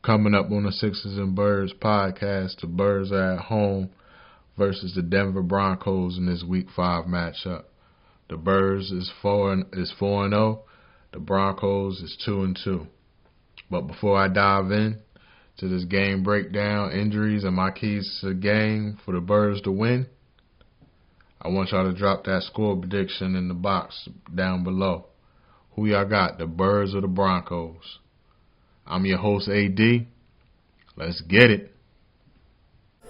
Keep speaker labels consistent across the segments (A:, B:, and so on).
A: Coming up on the Sixers and Birds podcast, the Birds are at home versus the Denver Broncos in this Week 5 matchup. The Birds is 4-0. The Broncos is 2-2. But before I dive in to this game breakdown, injuries, and my keys to the game for the Birds to win, I want y'all to drop that score prediction in the box down below. Who y'all got, the Birds or the Broncos? I'm your host, AD. Let's get it.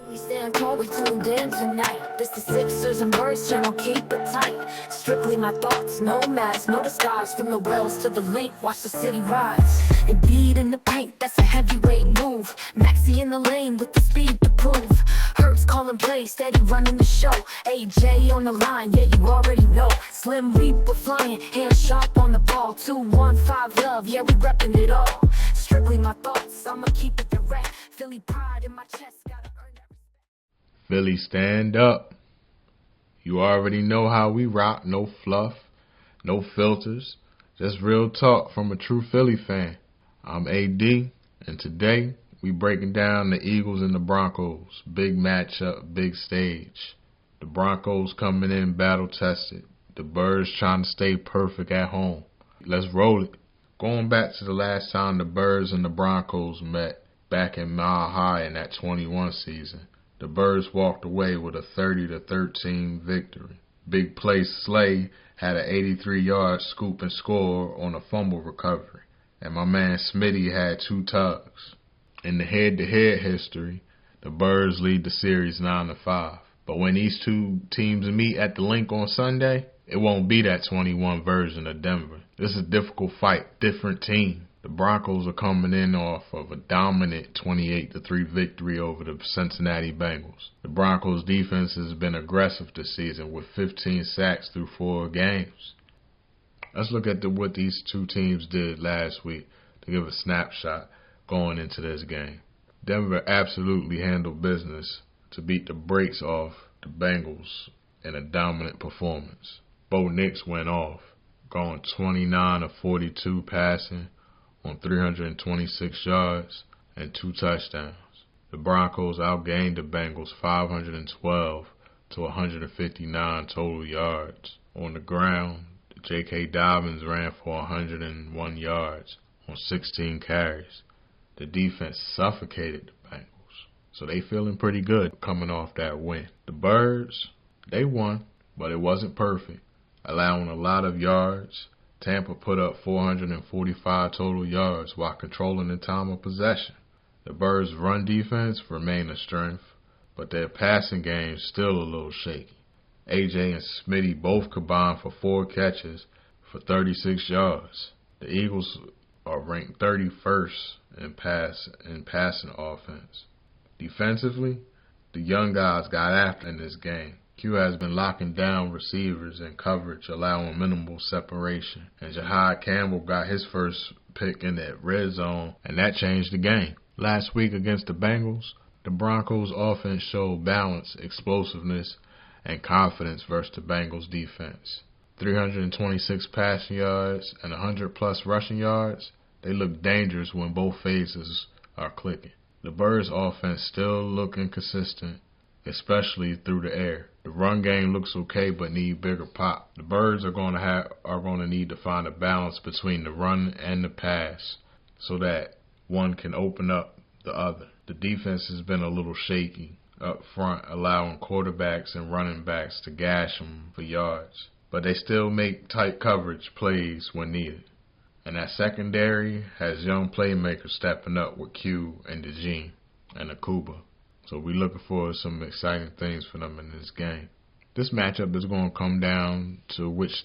B: We stand tall, we tuned in tonight. This is Sixers and Birds channel, keep it tight. Strictly my thoughts, no mask, no disguise. From the wells to the link, watch the city rise. And beat in the paint, that's a heavyweight move. Maxi in the lane with the speed to prove. Hurts calling plays, steady running the show. AJ on the line, yeah, you already know. Slim Reaper flying, hands sharp on the ball. 2-1-5 love, yeah, we repping it all. Strictly my thoughts, I'ma keep it direct. Philly pride in my chest, gotta earn that respect.
A: Philly, stand up. You already know how we rock. No fluff, no filters, just real talk from a true Philly fan. I'm AD, and today we breaking down the Eagles and the Broncos. Big matchup, big stage. The Broncos coming in battle tested. The Birds trying to stay perfect at home. Let's roll it. Going back to the last time the Birds and the Broncos met, back in Mile High in that 21 season, the Birds walked away with a 30-13 victory. Big play Slay had an 83-yard scoop and score on a fumble recovery, and my man Smitty had 2 tugs. In the head-to-head history, the Birds lead the series 9-5. But when these two teams meet at the link on Sunday, it won't be that 21 version of Denver. This is a difficult fight, different team. The Broncos are coming in off of a dominant 28-3 victory over the Cincinnati Bengals. The Broncos defense has been aggressive this season with 15 sacks through 4 games. Let's look at what these two teams did last week to give a snapshot going into this game. Denver absolutely handled business to beat the brakes off the Bengals in a dominant performance. Bo Nix went off, going 29 of 42 passing on 326 yards and 2 touchdowns. The Broncos outgained the Bengals 512 to 159 total yards. On the ground, J.K. Dobbins ran for 101 yards on 16 carries. The defense suffocated the Bengals, so they feeling pretty good coming off that win. The Birds, they won, but it wasn't perfect, allowing a lot of yards. Tampa put up 445 total yards while controlling the time of possession. The Birds' run defense remained a strength, but their passing game still a little shaky. AJ and Smitty both combined for 4 catches for 36 yards. The Eagles are ranked 31st in passing offense. Defensively, the young guys got after in this game. Q has been locking down receivers in coverage, allowing minimal separation. And Jahad Campbell got his first pick in that red zone, and that changed the game. Last week against the Bengals, the Broncos offense showed balance, explosiveness, and confidence versus the Bengals defense. 326 passing yards and 100-plus rushing yards. They look dangerous when both phases are clicking. The Birds' offense still look inconsistent, especially through the air. The run game looks okay but need bigger pop. The Birds are going to need to find a balance between the run and the pass so that one can open up the other. The defense has been a little shaky up front, allowing quarterbacks and running backs to gash them for yards. But they still make tight coverage plays when needed. And that secondary has young playmakers stepping up with Q and DeJean and Akuba. So we're looking for some exciting things for them in this game. This matchup is going to come down to which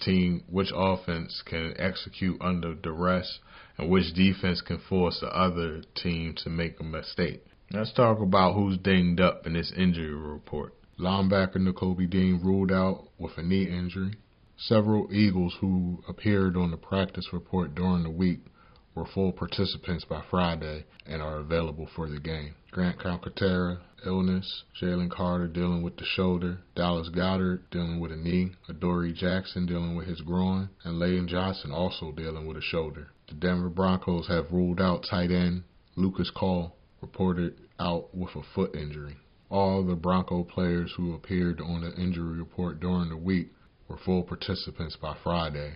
A: offense can execute under duress and which defense can force the other team to make a mistake. Let's talk about who's dinged up in this injury report. Linebacker Nakobe Dean ruled out with a knee injury. Several Eagles who appeared on the practice report during the week were full participants by Friday and are available for the game. Grant Calcaterra, illness. Jalen Carter dealing with the shoulder. Dallas Goedert dealing with a knee. Adoree Jackson dealing with his groin. And Layden Johnson also dealing with a shoulder. The Denver Broncos have ruled out tight end Lucas Call reported out with a foot injury. All the Bronco players who appeared on the injury report during the week were full participants by Friday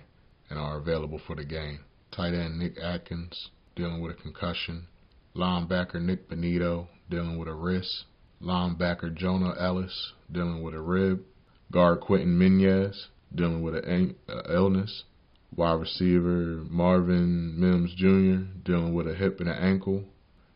A: and are available for the game. Tight end Nick Atkins dealing with a concussion. Linebacker Nick Benito dealing with a wrist. Linebacker Jonah Ellis dealing with a rib. Guard Quentin Menez dealing with an illness. Wide receiver Marvin Mims Jr. dealing with a hip and an ankle.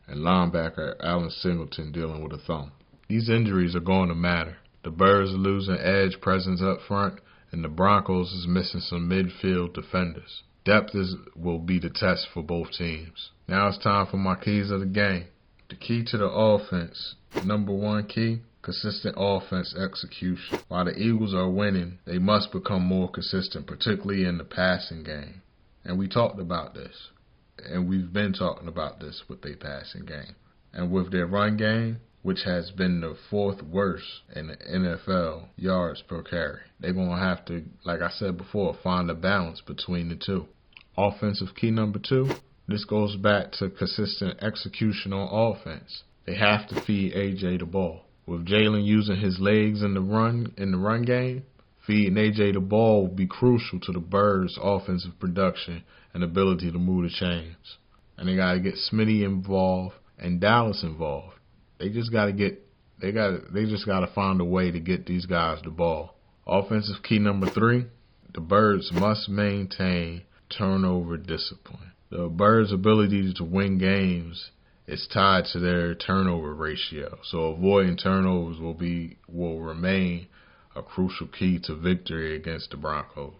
A: And linebacker Alan Singleton dealing with a thumb. These injuries are going to matter. The Birds are losing edge presence up front, and the Broncos is missing some midfield defenders. Depth will be the test for both teams. Now it's time for my keys of the game. The key to the offense, number one key, consistent offense execution. While the Eagles are winning, they must become more consistent, particularly in the passing game. And we talked about this. And we've been talking about this with their passing game. And with their run game, which has been the fourth worst in the NFL yards per carry, they're going to have to, like I said before, find a balance between the two. Offensive key number two, this goes back to consistent execution on offense. They have to feed AJ the ball. With Jalen using his legs in the run game, feeding AJ the ball will be crucial to the Birds' offensive production and ability to move the chains. And they got to get Smitty involved and Dallas involved. They just got to find a way to get these guys the ball. Offensive key number three, the Birds must maintain turnover discipline. The Birds' ability to win games is tied to their turnover ratio. So avoiding turnovers will remain a crucial key to victory against the Broncos.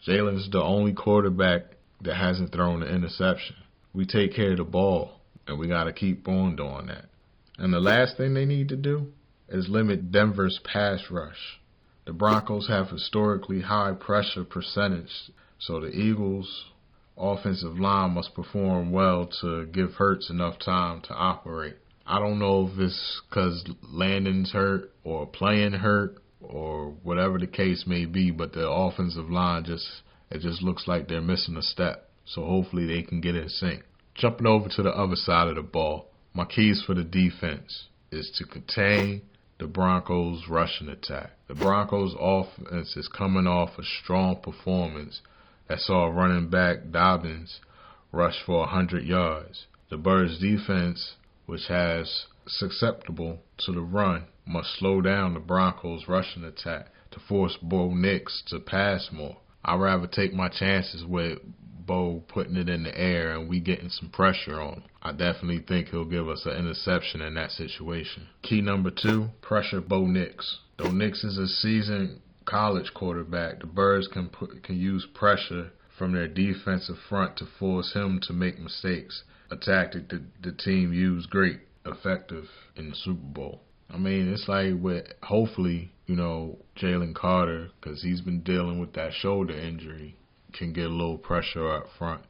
A: Jalen's the only quarterback that hasn't thrown an interception. We take care of the ball, and we got to keep on doing that. And the last thing they need to do is limit Denver's pass rush. The Broncos have historically high pressure percentage, so the Eagles' offensive line must perform well to give Hurts enough time to operate. I don't know if it's because Landon's hurt or playing hurt or whatever the case may be, but the offensive line just looks like they're missing a step. So hopefully they can get in sync. Jumping over to the other side of the ball, my keys for the defense is to contain the Broncos' rushing attack. The Broncos' offense is coming off a strong performance that saw running back Dobbins rush for 100 yards. The Birds' defense, which has susceptible to the run, must slow down the Broncos' rushing attack to force Bo Nix to pass more. I'd rather take my chances with Bo putting it in the air and we getting some pressure on him. I definitely think he'll give us an interception in that situation. Key number two, pressure Bo Nix. Though Nix is a seasoned college quarterback, the Birds can use pressure from their defensive front to force him to make mistakes, a tactic that the team used great, effective in the Super Bowl. I mean, it's like with, hopefully, Jalen Carter, because he's been dealing with that shoulder injury, can get a little pressure up front,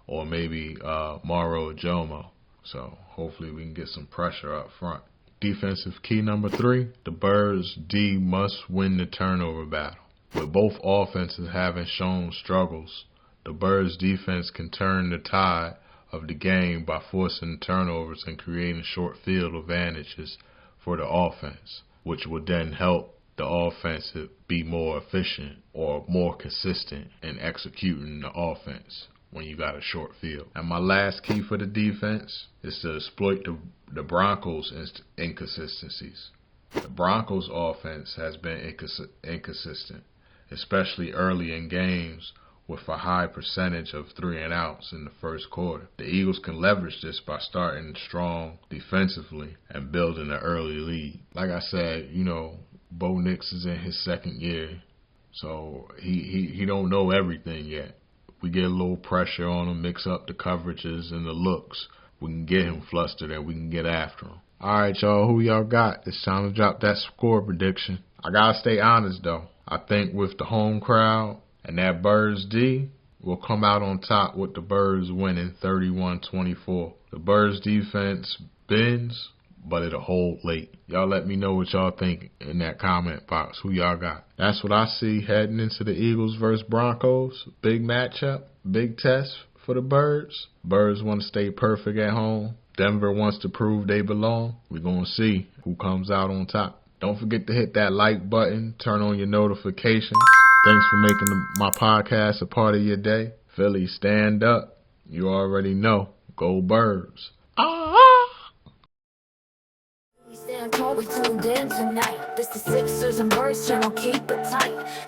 A: or maybe Maro Jomo. So hopefully we can get some pressure up front. Defensive key number three, the Birds' D must win the turnover battle. With both offenses having shown struggles, the Birds' defense can turn the tide of the game by forcing turnovers and creating short field advantages for the offense, which would then help the offense be more efficient or more consistent in executing the offense when you got a short field. And my last key for the defense is to exploit the Broncos' inconsistencies. The Broncos' offense has been inconsistent, especially early in games with a high percentage of 3-and-outs in the first quarter. The Eagles can leverage this by starting strong defensively and building an early lead. Like I said, Bo Nix is in his second year, so he don't know everything yet. We get a little pressure on him, mix up the coverages and the looks, we can get him flustered and we can get after him. All right, y'all, who y'all got? It's time to drop that score prediction. I got to stay honest, though. I think with the home crowd and that Birds D, we'll come out on top with the Birds winning 31-24. The Birds defense bends, but it'll hold late. Y'all let me know what y'all think in that comment box. Who y'all got? That's what I see heading into the Eagles versus Broncos. Big matchup, big test for the Birds. Birds want to stay perfect at home. Denver wants to prove they belong. We're going to see who comes out on top. Don't forget to hit that like button. Turn on your notifications. Thanks for making my podcast a part of your day. Philly, stand up. You already know. Go Birds.
B: We stand tall, we tuned in tonight. This the Sixers and Birds channel, keep it tight.